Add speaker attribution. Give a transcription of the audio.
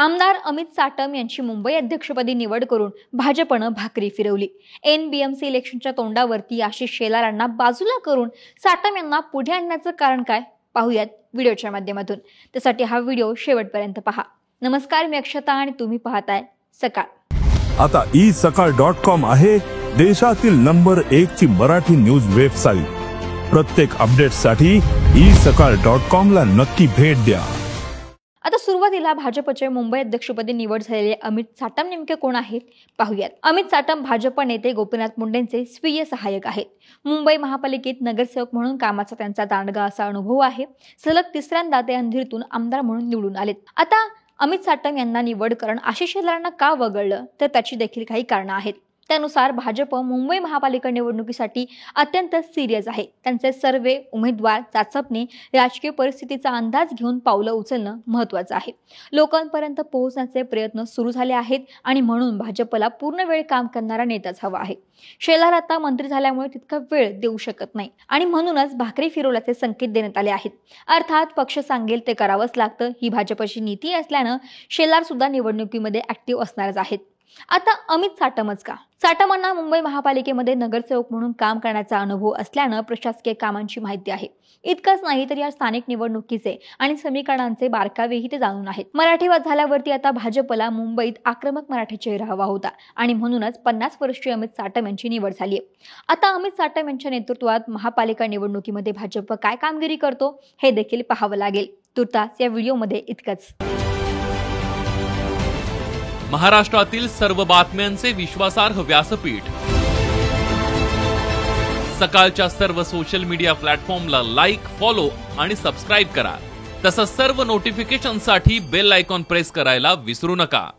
Speaker 1: आमदार अमित साटम यांची मुंबई अध्यक्षपदी निवड करून भाजपनं भाकरी फिरवली। NBMC इलेक्शनच्या तोंडावरती आशिष शेलारांना बाजूला करून साटम यांना पुढे आणण्याचं कारण काय पाहूयात व्हिडिओच्या माध्यमातून। त्यासाठी हा व्हिडिओ शेवटपर्यंत पहा। नमस्कार, मी अक्षता आणि तुम्ही पाहताय सकाळ।
Speaker 2: आता isakal.com आहे देशातील नंबर 1 ची मराठी न्यूज वेबसाईट। प्रत्येक अपडेटसाठी isakal.com ला नक्की भेट द्या।
Speaker 1: आता सुरुवातीला भाजपचे मुंबई अध्यक्षपदी निवड झालेले अमित साटम नेमके कोण आहेत पाहूयात। अमित साटम भाजप नेते गोपीनाथ मुंडेंचे स्वीय सहाय्यक आहेत। मुंबई महापालिकेत नगरसेवक म्हणून कामाचा त्यांचा दांडगा असा अनुभव आहे। सलग तिसऱ्यांदा ते अंधेरीतून आमदार म्हणून निवडून आलेत। आता अमित साटम यांना निवड करून आशिष शेलारांना का वगळलं तर त्याची देखील काही कारणं आहेत। त्यानुसार भाजप मुंबई महापालिका निवडणुकीसाठी अत्यंत सिरियस आहे। त्यांचे सर्वे उमेदवार चाचपणे राजकीय परिस्थितीचा अंदाज घेऊन पावलं उचलणं महत्त्वाचं आहे। लोकांपर्यंत पोहोचण्याचे प्रयत्न सुरू झाले आहेत आणि म्हणून भाजपला पूर्ण वेळ काम करणारा नेताच हवा आहे। शेलार आता मंत्री झाल्यामुळे तितका वेळ देऊ शकत नाही आणि म्हणूनच भाकरी फिरवल्याचे संकेत देण्यात आले आहेत। अर्थात पक्ष सांगेल ते करावंच लागतं ही भाजपची नीती असल्यानं शेलार सुद्धा निवडणुकीमध्ये ऍक्टिव्ह असणारच आहेत। आता अमित साटमच का? साटमांना मुंबई महापालिकेमध्ये नगरसेवक म्हणून काम करण्याचा अनुभव असल्यानं प्रशासकीय कामांची माहिती आहे। इतकंच नाही तर या स्थानिक निवडणुकीचे आणि समीकरणांचे बारकावेही ते जाणून आहेत। मराठीवाद झाल्यावरती आता भाजपला मुंबईत आक्रमक मराठी चेहरा हवा होता आणि म्हणूनच 50 वर्षीय अमित साटम यांची निवड झाली आहे। आता अमित साटम यांच्या नेतृत्वात महापालिका निवडणुकीमध्ये भाजप काय कामगिरी करतो हे देखील पाहावं लागेल। तुर्तास या व्हिडिओमध्ये इतकंच।
Speaker 3: महाराष्ट्रातील सर्व बातम्यांचे विश्वासार्ह व्यासपीठ सकाळच्या सर्व सोशल मीडिया प्लॅटफॉर्मला लाईक, फॉलो आणि सबस्क्राईब करा। तसंच सर्व नोटिफिकेशनसाठी बेल आयकॉन प्रेस करायला विसरू नका।